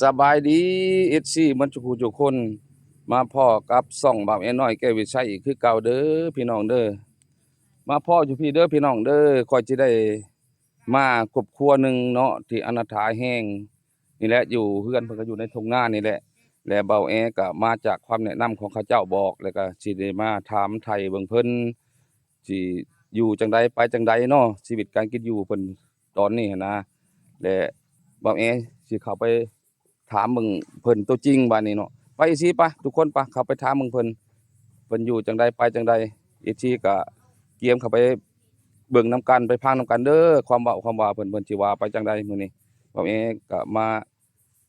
สบายดีเอซีมันจุกจุกคนมาพ่อกับส่องบ่าวแอน้อยแก้ววิชัยอีกคือเก่าเด้อพี่น้องเด้อมาพ่ออยู่พี่เด้อพี่น้องเด้อคอยสิได้มาครอบครัวหนึงเนาะที่อนาถาแห้งนี่แหละอยู่เพื่อนเพิ่นก็อยู่ในทุ่งนานี่แหละและบ่าวแอก็มาจากความแนะนำของเขาเจ้าบอกแล้วก็สิได้มาถามไถ่เบิ่งเพิ่นสิอยู่จังใดไปจังใดเนาะชีวิตการกินอยู่เพิ่นตอนนี้หั้นนะและบ่าวแอสิเข้าไป ถามมึงเพิ่นตัวจริงบัดนี้เนาะไปอีซีปะทุกคนปะเข้าไปถามมึงเพิ่นอยู่จังใดไปจังใดอีซีก็เกียมเข้าไปเบิ่งนํกันไปพังนํกันเด้อความเว้าความว่าเพิ่นสิว่าไปจังใดมื้อนี้บ่เองก็มา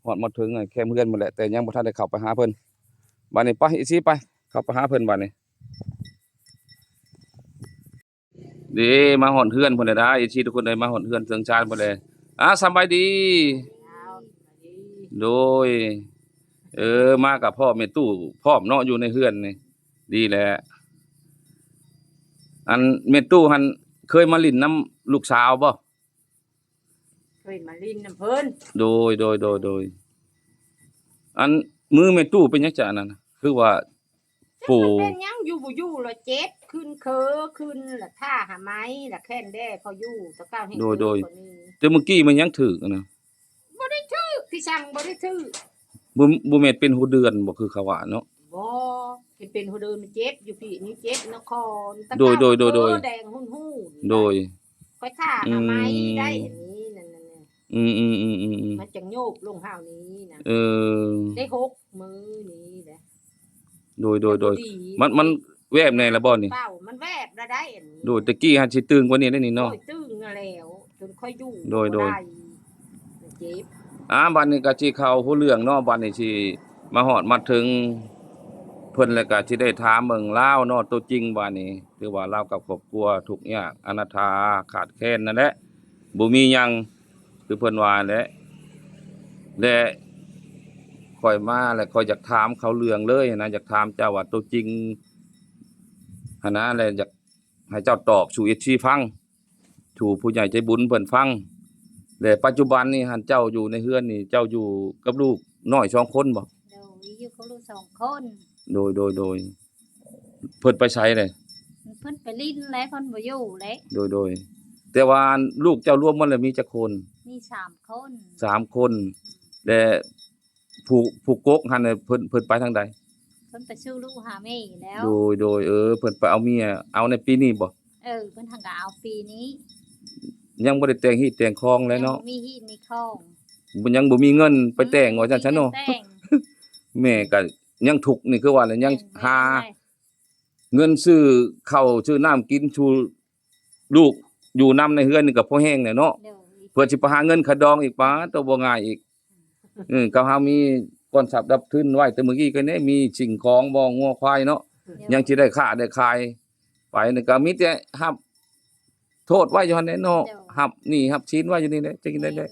ฮอดมาถึงแค่เฮือนหมดแหละแต่ยังบ่ทันได้เข้าไปหาเพิ่นบัดนี้ไปอีซีไปเข้าไปหาเพิ่นบัดนี้เด้มาฮอดเฮือนพุ่นแล้วด้อีซีทุกคนได้มาฮอดเฮือนเทิงชานพุ่นแล้วสำบายดี โดยมากับพ่อแม่ตู้พร้อมเนาะอยู่ในเฮือนนี่ดีแหละอันแม่ตู้หันเคยมาลิ้นน้ำลูกสาวบ่เคยมาลินน้ำเพิ่นโดยอันมือแม่ตู้เป็นจังจั่นนั่นน่ะคือว่าปู่มันเป็นหยังอยู่บ่อยู่ละเจ็ดขึ้นเคอขึ้นละท่าหาไม้ละแค่นแด้พออยู่ตะก้าวให้โดยคนนี้แต่เมื่อกี้มันยังถึกนะบ่ได้ชื่อพี่สั่งบ่ได้ชื่อบ่แม่นเป็นหูเดือนบ่คือเขาว่าเนาะบ่เห็นเป็นหัวเดินมันเจ็บอยู่พี่นี่เจ็บนครตะโดก้าวยแดงหุ่นโดยค่อยท่าหาไม้ได้อันนี้นั่นอืมมันจังโยกลงห้าวนี้นะได้6มื้อนี้แหละโดยมันแวบแน่ละบ่นี่เป้ามันแวบละได้อันนี้โดยตะกี้หันสิตึงกว่านี้ได้นี่เนาะตึงแล้วจนค่อยอยู่โดยเจ็บบัดนี้ก็สิเข้าผู้เรื่องเนาะบัดนี้สิมาฮอดมาถึงเพิ่นแล้วก็สิได้ถามเบิ่งลาวเนาะตัวจริงบัดนี้คือว่าลาวกับครอบครัวทุกข์ยากอนาถาขาดแคลนนั่นแหละบ่มีหยังคือเพิ่นว่าแหละและข้อยมาแล้วข้อยอยากถามเขาเรื่องเลยนะอยากถามเจ้าว่าตัวจริงหันนะแล้วอยากให้เจ้าตอบสู่ FC ฟังสู่ผู้ใหญ่ใจบุญเพิ่นฟังและปัจจุบันนี้หันเจ้าอยู่ในเฮือนนี่เจ้าอยู่กับลูกน้อย2คนบ่อยู่กับลูก2 คนโดยเพิ่นไปไสเลยเพิ่นไปลิ้นแล้วเพิ่นบ่อยู่แล้วโดยแต่ว่าลูกเจ้ารวมหมดแล้วมีจักคนมี3 คน3คนและผู้กกหั่นน่ะเพิ่นไปทางใดเพิ่นไปสู่ลูกหาแม่แล้วโดยเพิ่นไปเอาเมียเอาในปีนี้บ่เพิ่นหังก็เอาปีนี้ยังบ่ได้แต่งฮีตแต่งคองแล้วเนาะมีฮีตมีคองยังบ่มีเงินไปแต่งว่าจังซั่นเนาะแม่ก็ยังทุกข์นี่คือว่าแล้วยังหาเงินซื้อข้าวซื้อน้ำกินชูลูกอยู่นำในเฮือนนี่ก็พอแห้งแหละเนาะเพื่อสิไปหาเงินขาดองอีกปาตัวบ่ง่ายอีกก็เฮามีก้อนทรัพย์ดับทุนไว้แต่เมื่อกี้ก็แน่มีสิ่งของบ่งัวควายเนาะยังสิได้ค้าได้ขายไปนี่ก็มีแต่รับโทษไว้อยู่หั่นแหละเนาะรับหนี้รับสินไว้อยู่นี่แหละจะกินได้แหละ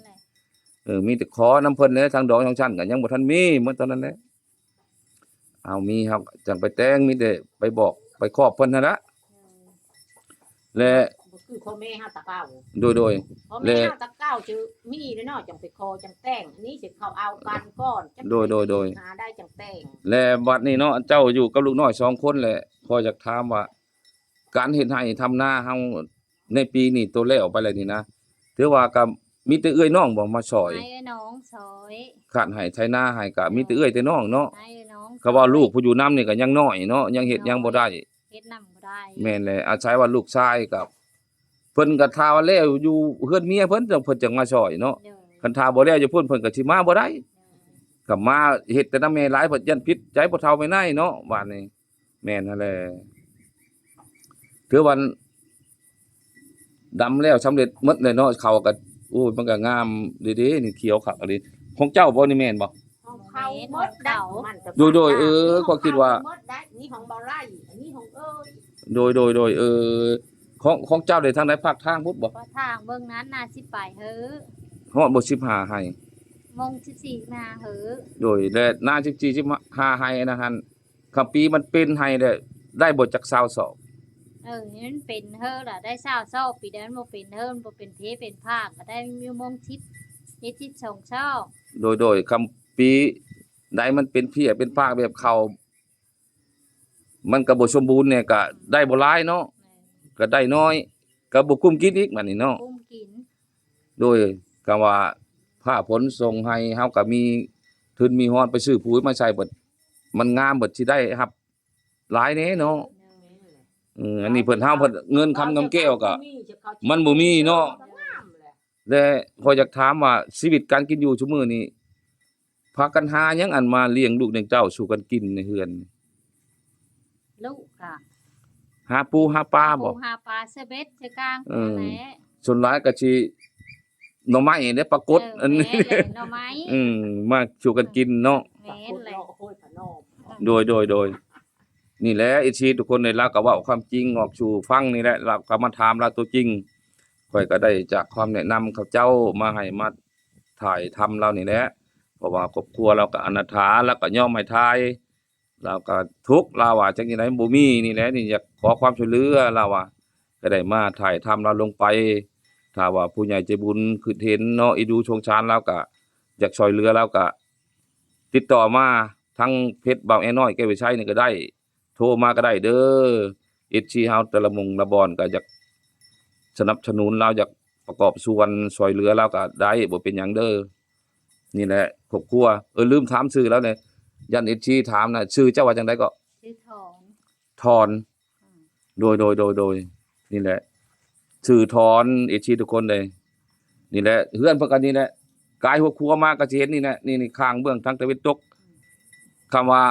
มีแต่ขอนำเพิ่นแหละทางดอกทางชั้นก็ยังบ่ทันมีเหมือนตอนนั้นแหละเอามีครับจังไปแต่งมีแต่ไปบอกไปครอบเพิ่นนั่นละและคือพ่อแม่เฮาตะเก้าโดยพ่อแม่เฮาตะเก้าชื่อมีเนาะจังไปคอจังแต่งอันนี้สิเขาเอากันก่อนโดยหาได้จังแต่งและบัดนี้เนาะเจ้าอยู่กับลูกน้อย2คนแหละพออยากถามว่าการเฮ็ดไร่ทำนาเฮาในปีนี้ตัวแล้วไปแล้วนี่นะถือว่าก็มีแต่เอื้อยน้องบ่มาช่วยให้น้องซอยคันให้ไถนาให้ก็มีแต่เอื้อยแต่น้องเนาะให้น้องเขาว่าลูกผู้อยู่นำนี่ก็ยังน้อยเนาะยังเฮ็ดยังบ่ได้เฮ็ดนำบ่ได้แม่นแหละอาศัยว่าลูกชายกับเพิ่นก็ท่าว่าแล้วอยู่เฮือนเมียเพิ่นจังมาช่วยเนาะคันท่าบ่แล้วอยู่พุ่นเพิ่นก็สิมาบ่ได้ก็มาเฮ็ดแต่นำแม่หลายเพิ่นยันผิดใจบ่เฒ่าไม่นายเนาะว่านี่แม่นนั่นแหละถือว่าดำแล้วสำเร็จหมดเลยเนาะเขาก็โอ้ยมันก็งามดีๆนี่เขียวคักอะดิของเจ้าบ่นี่แม่นบ่ของเขาหมดได้โดยก็คิดว่าหมดได้นี่ของบ่ไร่อันนี้ของโดยของเจ้าได้ทางใดภาคทางพุทธบ่ทางเบิ่งนั้นน่าสิไปเฮ้อฮอดบ่15ให้มง14นาเฮ้อโดยและนา14 15ให้นะหั่นคันปีมันเป็นให้ได้บ่จัก20ศอกนี่มันเป็นเฮ้อล่ะได้20ศอกปีนั้นบ่เป็นเฮ้อบ่เป็นเพเป็นภาคก็ได้มีมง10 เฮ็ดที่2ช่อง โดยคำปีใดมันเป็นเพี้ยเป็นปากแบบเขามันก็บ่สมบูรณ์เนี่ยก็ได้บ่หลายเนาะก็ได้น้อยก็บ่คุ้มกินอีกบัดนี้เนาะ กุ้มกิน โดยก็ว่าผ้าผลส่งให้เฮาก็มีทุนมีฮอดไปซื้อปุ๋ยมาใส่เบิดมันงามเบิดสิได้ครับหลายแหน่เนาะอันนี้เพิ่นเฮาเพิ่นเงินคำกำแก้วก็มันบ่มีเนาะและพออยากถามว่าชีวิตการกินอยู่ซุมื้อนี้พากันหาหยังอันมาเลี้ยงลูกเลี้ยงเต้าสู่กันกินในเฮือน ลูกค่ะ หาปูหาปลาบ่ ปูหาปลาเสเบ็ดเสกลาง เออ นั่นแหละ ส่วนหลายก็สิหน่อไม้ได้ปรากฏอันนี้ แม่แหละหน่อไม้ มาสู่กันกินเนาะ แม่นแหละ โดยนี่แหละไอ้ชีทุกคนในเราก็เว้าความจริงออกสู่ฟังนี่แหละเราก็มาถามเราตัวจริงข่อยก็ได้จากความแนะนำเขาเจ้ามาให้มาถ่ายทำเรานี่แหละเพราะว่าครอบครัวเราก็อนาถาแล้วก็ยอมให้ทายเราก็ทุกข์เราว่าจังได๋บ่มีนี่แหละนี่อยากขอความช่วยเหลือเราว่าก็ได้มาถ่ายทำเราลงไปถ้าว่าผู้ใหญ่ใจบุญคือเห็นเนาะอีดูชงชานเราก็อยากช่วยเหลือเราก็ติดต่อมาทั้งเพจบ่าวแอน้อยแก้ววิชัยนี่ก็ได้ โทรมาก็ได้เด้อเอชีเฮาแต่ละมุงละบอนก็อยากสนับสนุนเราอยากประกอบส่วนช่วยเหลือเราก็ได้บ่เป็นหยังเด้อนี่แหละครอบครัวลืมถามชื่อแล้วเนี่ยยันเอชีถามน่ะชื่อเจ้าว่าจังไดก็ ชื่อถอน ทอนโดยนี่แหละชื่อทอนเอชีทุกคนเลยนี่แหละเฮือนเพิ่นก็นี่แหละกายหัวครัวมาก็สิเห็นนี่แหละนี่ข้างเบื้องทางตะวันตกคำว่า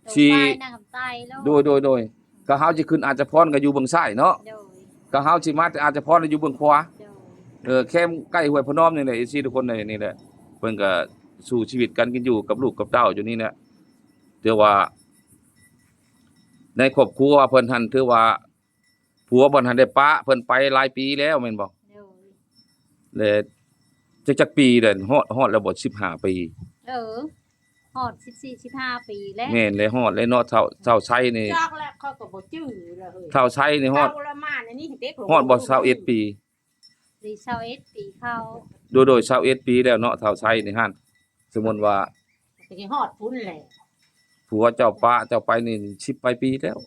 ตรง ชี ใต้นางคำใต้แล้ว โดยก็เฮาสิขึ้นอาจจะพรก็อยู่เบื้องซ้ายเนาะ โดย ก็เฮาสิมาแต่อาจจะพรอยู่เบื้องขวา โดย แค่ใกล้ห้วยพนอมนี่แหละอีทุกคนนี่แหละเพิ่นก็สู้ชีวิตกันกินอยู่กับลูกกับเต้าอยู่นี่แหละถือว่า ในครอบครัวเพิ่นหันถือว่าผัวบ่ทันได้ปะเพิ่นไปหลายปีแล้วแม่นบ่ โดย แล้วจักปีเด้อฮอดแล้วบ่15 ปี ฮอด14-15 ปีแล้ว แม่นเลยฮอดเลยเนาะเท่าไชัยนี่ จากแล้วเขาก็บ่จื้อแล้วเฮ้ย เท่าไชัยนี่ฮอด เท่าละมาอันนี้เด็ก ฮอดบ่21ปี 21ปีเข้า โดย21ปีแล้วเนาะเท่าไชัยนี่หั่นสมมุติว่า สิฮอดพุ่นแหละ ผัวเจ้าปะเจ้าไปนี่10ปลายปีแล้ว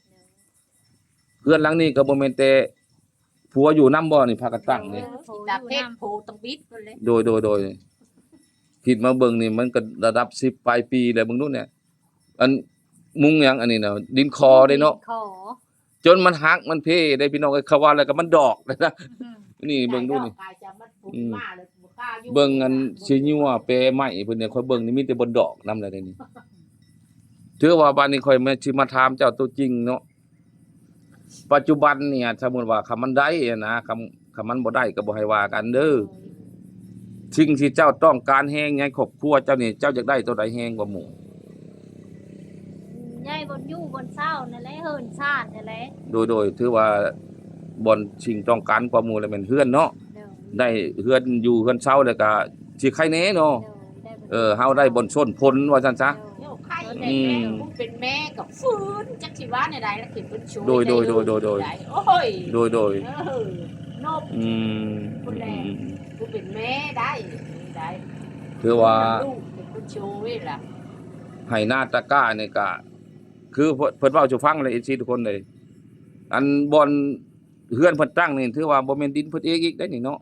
เพื่อนหลังนี้ก็บ่แม่นแต่ผัวอยู่นำบ่นี่พากันตั้งนี่ ตาเพชรโพต้องบิดพุ่นเลย โดยคิดมาเบิ่งนี่มันก็ระดับ10ปลายปีแล้วเบิ่งนู่นเนี่ยอันมุงหยังอันนี้น่ะดินคอได้เนาะ ขอ จนมันหักมันเพได้พี่น้องเอ้ยเขาว่าแล้วก็มันดอกเลยนะนี่เบิ่งดูนี่ กายจะมันพุ่นมาเลยบ่กล้าอยู่ เบิ่งอันสิญัวเปไม้เพิ่นเนี่ยค่อยเบิ่งนี่มีแต่บนดอกนำเลยนี่ถือว่าบัดนี้ค่อยมาสิมาถามเจ้าตัวจริงเนาะปัจจุบันเนี่ยสมมุติว่าคำมันได้อะนะคำมันบ่ได้ก็บ่ให้ว่ากันเด้อสิ่งที่เจ้าต้องการแฮงในครอบครัวเจ้านี่เจ้าอยากได้ตัวใดแฮงกว่าหมู่ ยายบนอยู่บนเศร้านั่นแหละเฮินชาตินั่นแหละ โดยถือว่าบ่อนสิ่งต้องการกว่าหมู่แล้วแม่นเฮือนเนาะ เดี๋ยว ได้เฮือนอยู่เฮือนเช่าแล้วก็สิใครแหน่เนาะ เดี๋ยวได้บ่ เฮาได้บนส้นพ้นว่าซั่นซะ เดี๋ยวใครแม่ผู้เป็นแม่กับฟื้นจักสิว่าในใดแล้วขึ้นเป็นช่วย โดย โอ้ย โดย นบ อืม ผู้เป็นแม่ได้ได้ คือว่า ลูกเป็นผู้ช่วยล่ะ ให้หน้าตะกร้านี่ก็คือเพิ่นเว้าสู่ฟังเลยอีทุกคนเลย อันบอนเฮือนเพิ่นตั้งนี่ถือว่าบ่แม่นดินเพิ่นเองอีกได้นี่เนาะ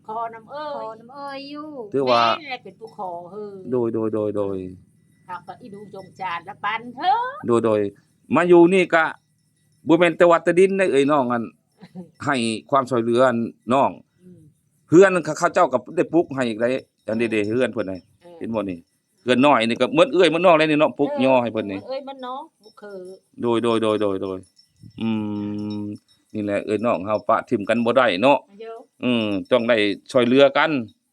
คอน้ำเอ้ ขอย น้ำเอ้ยอยู่ ถือว่า แม่เป็นผู้ขอเฮ้อ โดย ถ้าก็อีดูจงจานละปันเถอะ โดยมาอยู่นี่ก็บ่แม่นแต่วัดแต่ดินได้เอ้ยน้องอันให้ความช่วยเหลือน้อง เฮือนเขาเจ้าก็ได้ปลูกให้อีกได้อันเด้ๆเฮือนเพิ่นน่ะเห็นบ่นี่เฮือนน้อยนี่ก็เหมือนเอื้อยเหมือนน้องเลยนี่เนาะปลูกย่อให้เพิ่นนี่ เอ้ยมันน้องบุเคอ โดยอืมนี่แหละเอ้ยน้องเฮาปะทิ่มกันบ่ได้เนาะ เยอะ ต้องได้ช่วยเหลือกัน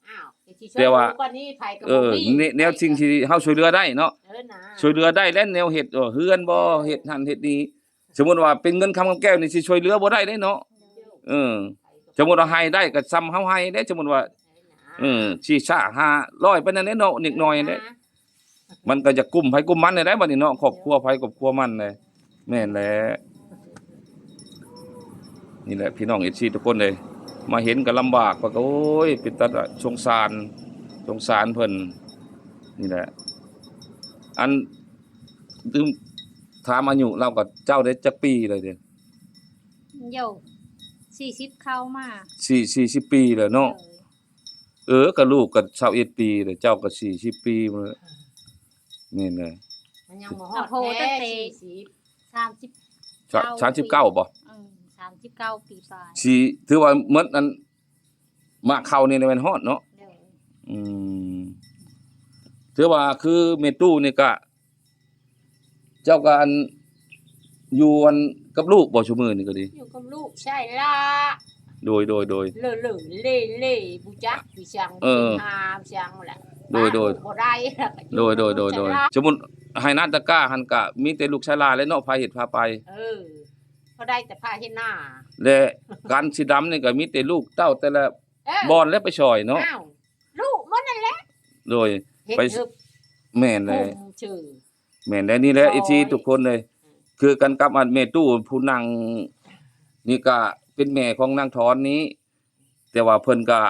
อ้าวไอ้ที่ แต่ว่า กว่านี้ไผก็บ่มี แนวสิ่งที่เฮาช่วยเหลือได้เนาะ นะ ช่วยเหลือได้และแนวเฮ็ดเฮือนบ่เฮ็ดหั่นเฮ็ดนี่สมมุติว่าเป็นเงินคำกำแก้วนี่สิช่วยเหลือบ่ได้เด้เนาะสมมุติว่าให้ได้ก็ซ้ำเฮาให้เด้สมมุติว่าสิซ่า500ปานนั้นเด้เนาะนิดหน่อยเด้มันก็จะกุมไผกุมมันได้บัดนี้เนาะครอบครัวไผครอบครัวมันเลยแม่นแหละนี่แหละพี่น้อง FC ทุกคนเลยมาเห็นก็ลำบากว่าโอ้ยเป็นตาสงสาร สงสารเพิ่นนี่แหละอันลืมถามอายุเราก็เจ้าได้จักปีเลยเด้อ โย40เข้ามา 40ปีแล้วเนาะก็ลูกก็21ปีแล้วเจ้าก็40ปีมาแล้วนี่แหละ มันยังบ่ฮอดแท้40 39 39บ่ 39ปีปลาย สิถือว่าหมดอันมาเข้านี่แม่นฮอดเนาะ โดย อืมถือว่าคือเมตู้นี่ก็เจ้าก็อันอยู่อันกับลูกบ่ซุมื้อนี่ก็ดี อยู่กับลูกใช่ล่ะ โดย เล่ๆเล่ๆบุจักวิชังหาชังแหละ โดย บ่ได้ล่ะ โดยสมมุติให้นาตะกร้าหันก็มีแต่ลูกชายหลานและเนาะพาเฮ็ดพาไป เขาได้แต่ผ้าเฮ็ดหน้า และการสิดำนี่ก็มีแต่ลูกเต้าแต่ละบอนและไปช่อยเนาะ อ้าวลูกมันนั่นแหละ โดย เฮ็ด ไป ทึบ แม่นเลย ชื่อ แม่นและนี่แหละ ซอย อีทีทุกคนเลย คือกันกับอันแม่ตู้ผู้นั่งนี่ก็เป็นแม่ของนางถอนนี้ แต่ว่าเพิ่นก็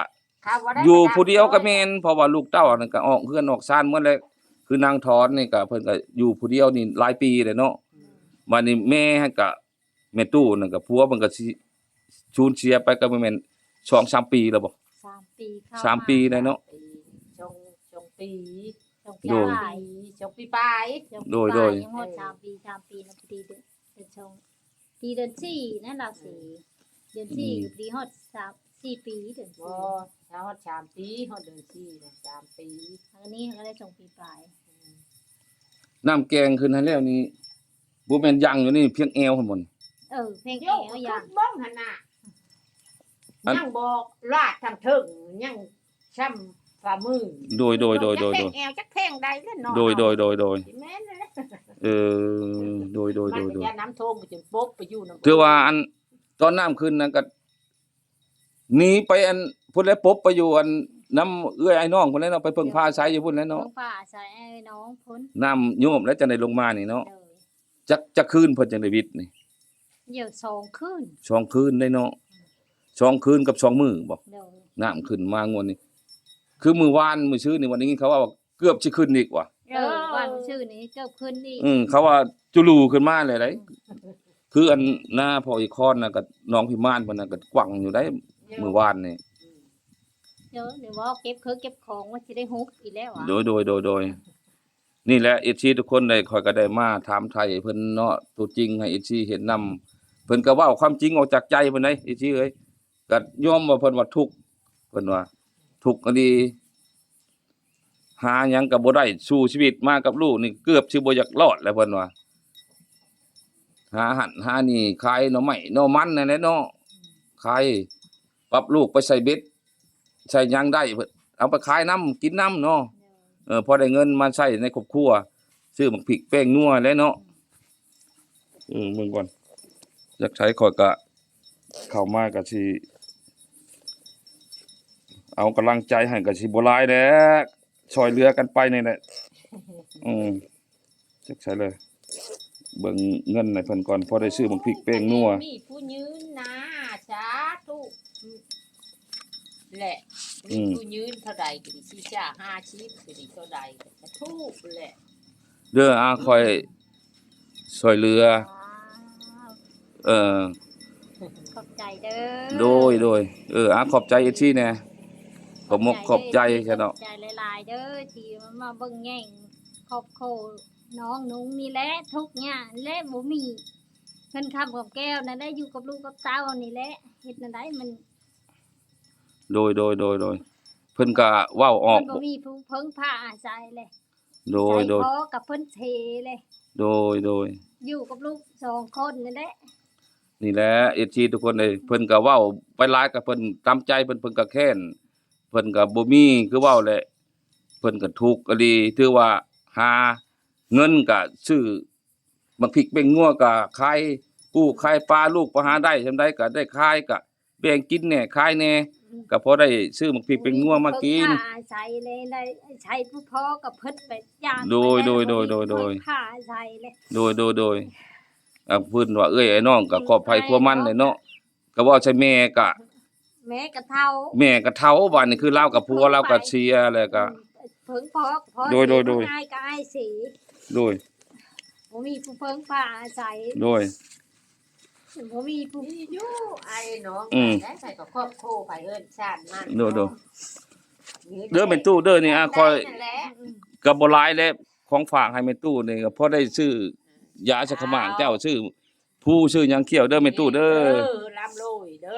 ถ้าว่าได้ อยู่ ไป ผู้เดียวก็แม่นเพราะว่าลูกเต้านั่นก็ออกเฮือนออกซ่านหมดแล้วคือนางถอนนี่ก็เพิ่นก็อยู่ผู้เดียวนี่หลายปีแล้วเนาะบัดนี้แม่ก็แม่ตู้นั่นก็ผัวมันก็สิสูญเสียไปก็บ่แม่น 2-3 ปีแล้วบ่ 3ปีเข้า สามปีได้เนาะ ชงปี 2ปี โดย ปลาย ชงปีปลาย โดย ยังหมด3ปีแล้วพอดีเดือนชงปีเดือน4นั่นล่ะสิเดือน4ปีฮอด4ปีเดือน บ่ถ้าฮอด3ปีฮอดเดือน4นะ3ปี 4อันนี้ก็ได้2ปีปลาย น้ำแกงขึ้นให้แล้วนี่บ่แม่นยังอยู่นี่เพียงแอวหั่นบ่นี่ เพลง โย เอ๋ ก อย่าง บ้องหั่นน่ะ อัน ยังบอกลาดทางถึงยังช้ำฝ่ามือ โดย จักเพลงแอวจักเพลงใดเล่นเนาะ โดย สิแม่นนั่นแหละ โดย มันก็จะน้ำท่วมไปจนปบไปอยู่น้ำ ถือว่าอันตอนน้ำขึ้นนั้นก็หนีไปอันพุ่นแล้วปบไปอยู่อันน้ำเอื้อยไอ้น้องพุ่นแล้วเนาะไปเพิ่งพาใช้อยู่พุ่นแล้ว น้อ เนาะ งป่าใส่ไอ้น้องพ้น น้ำโยมแล้วจะได้ลงมานี่เนาะ เด้อ จักคืนเพิ่นจังได้วิทย์นี่ เดี๋ยว2คืน 2คืนได้เนาะ2คืนกับ2มื้อบ่ เด้อ น้ำขึ้นมางวดนี้ คือมื้อวานมื้อชื่อนี่วันนี้เขาว่าเกือบสิขึ้นอีกว่ะ วันชื่อนี้เกือบคืนอีก เขาว่าจุลูขึ้นมาเลยได้คืออันหน้าพ่ออีคอนน่ะก็น้องพิมานเพิ่นน่ะก็กวังอยู่ได้มื้อวานนี่ เดี๋ยวว่าเก็บเก็บของว่าสิได้ฮุบอีกแล้วอ่ะ โดยนี่แหละเอชีทุกคนได้คอยก็ได้มาถามไทยเพิ่นเนาะตัวจริงให้เอชีเห็นนำเพิ่นก็เว้าความจริงออกจากใจเพิ่นได้เอชีเอ้ยก็ยอมว่าเพิ่นว่าทุกข์เพิ่นว่าทุกข์ก็ดีหาหยังก็บ่ได้สู้ชีวิตมากับลูกนี่เกือบสิบ่อยากรอดแล้วเพิ่นว่าหาหั่นหานี่ขายหน่อไม้หน่อมันนั่นแหละเนาะขายปรับลูกไปใส่เบ็ดใส่หยังได้เพิ่นเอาไปขายน้ำกินน้ำเนาะพอได้เงินมาใช้ในครอบครัวซื้อบักพริกแป้งนัวแล้วเนาะเบิ่งก่อนอยากใช้ข่อยก็เข้ามาก็สิเอากำลังใจให้ก็สิบ่หลายแหละช่วยเหลือกันไปนี่แหละจักใช้เลย เบิ่งเงินให้เพิ่นก่อนพอได้ซื้อบักพริกแป้งนัว มีผู้ยืนนะสาธุแหละมีผู้ยืนเท่าใดก็ดิสิจ้า5ชีพก็ดิเท่าใดก็ถูกแหละ เด้อค่อยช่วยเหลือ ขอบใจเด้อ โดยขอบใจอีกทีแน่ขอบมกขอบใจซะเนาะ ขอบใจหลายๆเด้อที่มาเบิ่งแย่งครอบครัวน้องนุ้งนี่แหละทุกอย่างและบ่มีเงินคำกับแก้วนั่นได้อยู่กับลูกกับเต้านี่แหละเฮ็ดนั่นได้มัน โดยเพิ่นก็เว้าออก มันบ่มีผู้เพิ่งพาอาศัยเลย โดย ใจคอกับเพิ่นเทเลย โดย อยู่กับลูก2คนนั่นแหละ นี่แหละเอชีทุกคนเลยเพิ่นก็เว้าไปหลายกับเพิ่นตามใจเพิ่นก็แค้นเพิ่นก็บ่มีคือเว้าแหละเพิ่นก็ทุกข์ก็ดีถือว่าหาเงินก็ซื้อบักพริกแป้งงัวก็ขายปูขายปลาลูกบ่หาได้ซำใดก็ได้ขายก็แบ่งกินแหน่ขายแหน่ก็พอได้ซื้อบักพริกแป้งงัวมากิน เพิ่งพาอาศัยเลยได้ใช้ผู้พ่อกับเพิ่นไปย่าง โดย เพิ่งพาอาศัยเลย โดยเพิ่นว่าเอ้ยไอ้น้องก็ขอบภัยความมันเลยเนาะก็เว้าใส่แม่ก็ แม่กระเท่า แม่ก็เฒ่าบัดนี้คือเลากับผัวเลาก็เสียแล้วก็ เพิ่งพอ โดย ง่ายก็อ้ายสี โดย บ่มีผู้เพิ่งพาอาศัย โดย บ่มีผู้ นี่อยู่ไอ้น้อง อืม ได้ใส่กับครอบครัวไปเอิ้นชาติมัน โดย เด้อแม่ตู้เด้อนี่คอย นั่นแหละ ก็บ่หลายแล้วของฝากให้แม่ตู้นี่ก็พอได้ซื้อยาชักขะหมากเจ้าซื้อผู้ซื้อหยังเขียวเด้อแม่ตู้เด้อ ร่ำรวยเด้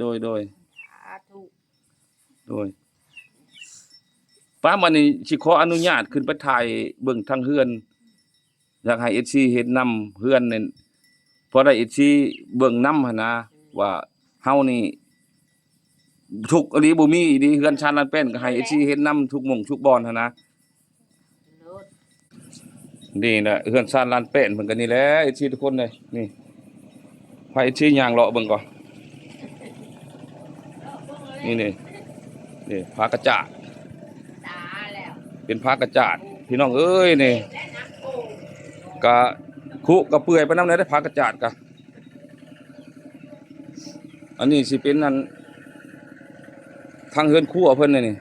อ โดย สาธุ โดยป้ามันนี่สิขออนุญาตขึ้นไปถ่ายเบิ่งทางเฮือนอยากให้ FC เห็นนํเฮือนนี่พอได้ FC เบิ่งนำหั่นนะว่าเฮานี่ทุกข์อีหลีบ่มีอีหลีเฮือนชานลานแป้นก็ให้ FC เห็นนํทุกหม่องทุกบอนหั่นนะ โลด นี่แหละเฮือนชานลานแป้นเพิ่นก็นี่แหละ FC ทุกคนเลยนี่พา FC ย่างเลาะเบิ่งก่อนนี่พากระจาด ตาแล้ว เป็นพากระจาดพี่น้องเอ้ยนี่ และน้ำโก กะคุกะเปื่อยไปนำได้พากระจาดกะอันนี้สิเป็นอันทางเฮือนครัวเพิ่นนี่นี่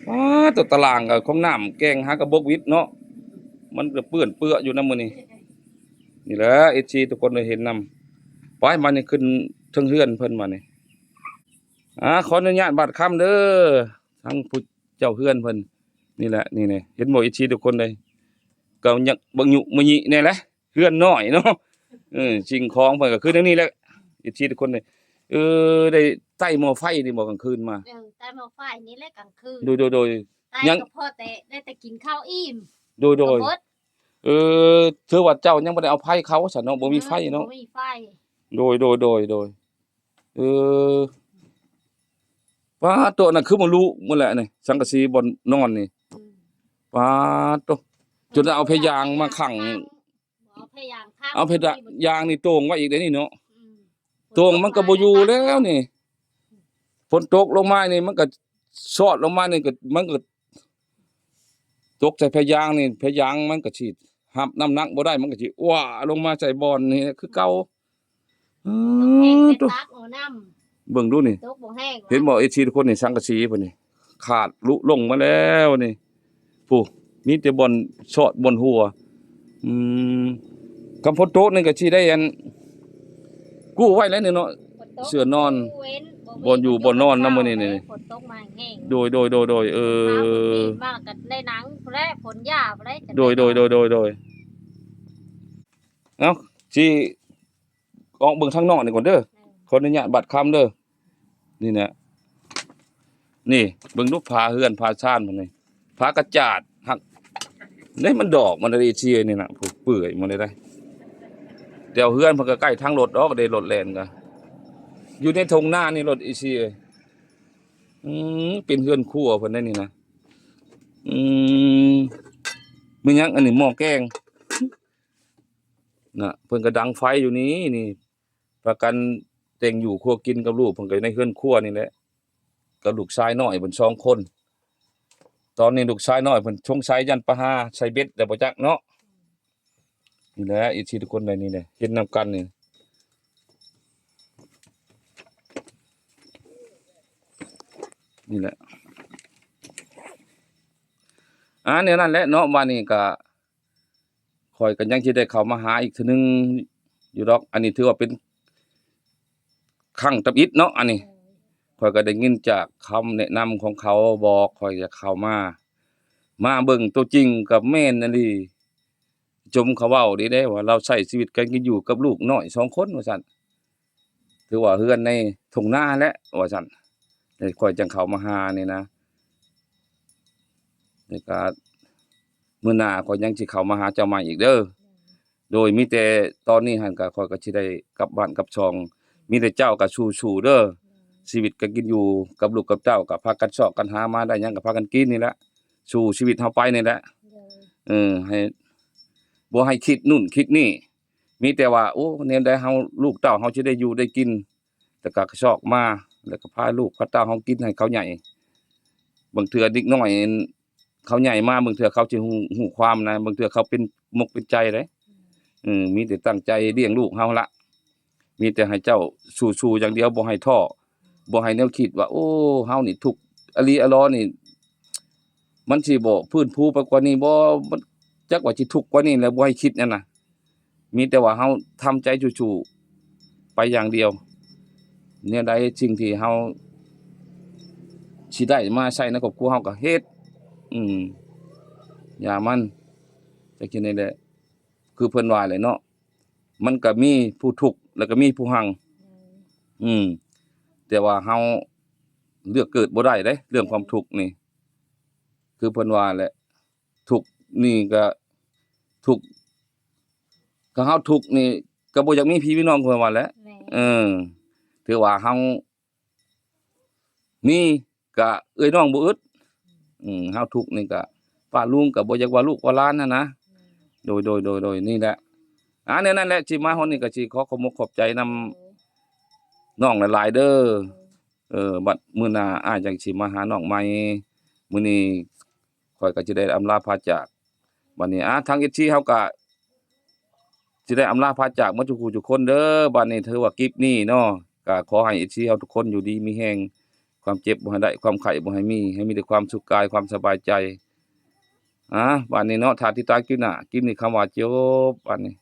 ว้าตัวตารางกับของน้ำแกงหากระบกวิทย์เนาะมันก็เปื้อนเปื้ออยู่นำมื้อนี้นี่แหละ FC ทุกคนได้เห็นนำไปมานี่ขึ้นเทิงเฮือนเพิ่นมานี่ขออนุญาตบัดคำเด้อทางผู้เจ้าเฮือนเพิ่นนี่แหละนี่เห็นบ่ FC ทุกคนเลยก็อยากบ่ยุมยิแน่แหละเฮือนน้อยเนาะสิ่งของเพิ่นก็คือจังนี้แหละ FC ทุกคนเลยได้ใต้หม้อไฟนี่บ่กลางคืนมา ใต้หม้อไฟนี่แหละกลางคืน โดย ใต้ ยัง ก็พอแต่ได้แต่กินข้าวอิ่ม โดย ก็หมด ถือว่าเจ้ายังบ่ได้เอาไผเขาซะเนาะบ่มีไฟเนาะ บ่มีไฟ โดยป้าตัวน่ะคือบ่รู้มื้อแหละนี่สังกะสีบ่นอนนี่ อืม ป้าตัวจนเอาพยางมาขัง เอาพยางข้าง เอาเพดานยางนี่โตงไว้อีกเด้อนี่เนาะ อืม โตงมันก็บ่อยู่แล้วนี่ฝนตกลงมานี่มันก็ซอดลงมานี่ก็มันก็ตกใส่พยางนี่พยางมันก็สิรับน้ำหนักบ่ได้มันก็สิว้าลงมาใส่บ่อนนี่คือเก่าต้องแห้งไป ตัว ตักเอาน้ เบิ่งดูนี่ ำตกบ่แห้ง เห็นบ่ไอ้ที่ทุกคนนี่สังกะสีเพิ่นนี่ขาดลุลงมาแล้วนี่ผู้มีแต่บ่อนซอดบ่อนหัวกำพลโต๊ะนี่ก็สิได้อันกู้ไว้แล้วนี่เนาะ ฝตก เสื้อนอน เว้น บ่อยู่บ่นอนนำมื้อนี้นี่ ฝนตกมาแห้ง โดยมากก็ได้หนังแล้ฝนหญ้าแล้จะ โดยเอ้าสิออกเบิ่งทางนอกนี่ก่อนเด้อขออนุญาตบัตรคำเด้อนี่นะนี่เบิ่งรูปผาเฮือนผาซ่านพุ่นนี่ผากระจาดหักนี่มันดอกมันได้เชียนี่น่ะผู้เปื่อยมันได้เดี๋ยวเฮือนเพิ่นก็ใกล้ทางรถดอกได้รถแล่นก็อยู่ในทงหน้านี่รถอีเชียเป็นเฮือนครัวเพิ่นได้นี่นะมีหยังอันนี้หม้อแกงน่ะเพิ่นก็ดังไฟอยู่นี่ประกันแต่งอยู่ครัวกินกับลูกเพิ่นก็ในเฮือนครัวนี่แหละกับลูกชายน้อยเพิ่น2 คนตอนนี้ลูกชายน้อยเพิ่นชงชัยยันประหาใส่เบ็ดแล้วบ่จักเนาะนี่แหละอีทีทุกคนได้นี่แหละเฮ็ดนำกันนี่แหละเนี่ยนั่นแหละเนาะวันนี้ก็ข่อยก็ยังสิได้เข้ามาหาอีกเทื่อนึงอยู่ดอกอันนี้ถือว่าเป็นครั้งตับอิดเนาะอันนี้ข่อยก็ได้ยินจากคำแนะนำของเขาบอกข่อยจะเข้ามาเบิ่งตัวจริงกับแม่นนั่นดิจมเขาเว้าดีเด้ว่าเราใช้ชีวิตกันอยู่กับลูกน้อย2 คนว่าซั่นถือว่าเฮือนในทุ่งนาแหละว่าซั่นได้ข่อยจังเข้ามาหานี่นะนี่ก็มื้อหน้าข่อยยังสิเข้ามาหาเจ้าใหม่อีกเด้อโดยมีแต่ตอนนี้หั่นก็ข่อยก็สิได้กลับบ้านกลับช่องมีแต่เจ้าก็สู้ๆเด้อชีวิตก็กินอยู่กับลูกกับเต้าก็พากันเซาะกันหามาได้หยังก็พากันกินนี่แหละสู้ชีวิตเฮาไปนี่แหละให้บ่ให้คิดนู่นคิดนี่มีแต่ว่าโอ้แนวใดเฮาลูกเต้าเฮาสิได้อยู่ได้กินแต่ก็เซาะมาแล้วก็พาลูกพาเต้าเฮากินให้เขาใหญ่บางเทื่อเด็กน้อยเขาใหญ่มาบางเทื่อเขาสิฮู้ความนะบางเทื่อเขาเป็นมกเป็นใจเด้มีแต่ตั้งใจเลี้ยงลูกเฮาละ มีแต่ให้เจ้าสู้ๆอย่างเดียวบ่ให้ท้อบ่ให้แนวคิดว่าโอ้เฮานี่ทุกข์อลีอลอนี่มันสิบ่ฟื้นฟูไปกว่านี้บ่มันจักว่าสิทุกข์กว่านี้แล้วบ่ให้คิดนั่นน่ะมีแต่ว่าเฮาทำใจสู้ๆไปอย่างเดียวเนี่ยใดสิ่งที่เฮาสิได้มาใช้ในครอบครัวเฮาก็เฮ็ดอืมอย่ามันจักจังได๋แหละคือเพิ่นว่าแหละเนาะมันก็มีผู้ทุกข์แล้วก็มีผู้หัง อืมแต่ว่าเฮาเลือกเกิดบ่ได้เด้เรื่องความทุกข์นี่คือเพิ่นว่าแหละทุกข์นี่ก็ทุกข์ก็เฮาทุกข์นี่ก็บ่อยากมีพี่มีน้องเพิ่นว่าแหละ แม่ เออถือว่าเฮามีก็เอื้อยน้องบ่อึดเฮาทุกข์นี่ก็ป้าลุงก็บ่อยากว่าลูกว่าหลานนะโดยนี่แหละเนี่ยนั่นแหละสิมาฮอดนี่ก็สิขอขอบมกขอบใจนำน้องหลายๆเด้อบัดมื้อหน้าอ้ายจังสิมาหาน้องใหม่มื้อนี้ข้อยก็สิได้อำลาพาจากบัดนี้ทาง FC เฮาก็สิได้อำลาพาจากหมดทุกผู้ทุกคนเด้อบัดนี้ถือว่ากิฟนี้เนาะก็ขอให้ FC เฮาทุกคนอยู่ดีมีแรงความเจ็บบ่ให้ได้ความไข้บ่ให้มีให้มีแต่ความสุขกายความสบายใจบัดนี้เนาะถ้าติดตามคลิปหน้าคลิปนี้คำว่าจบบัดนี้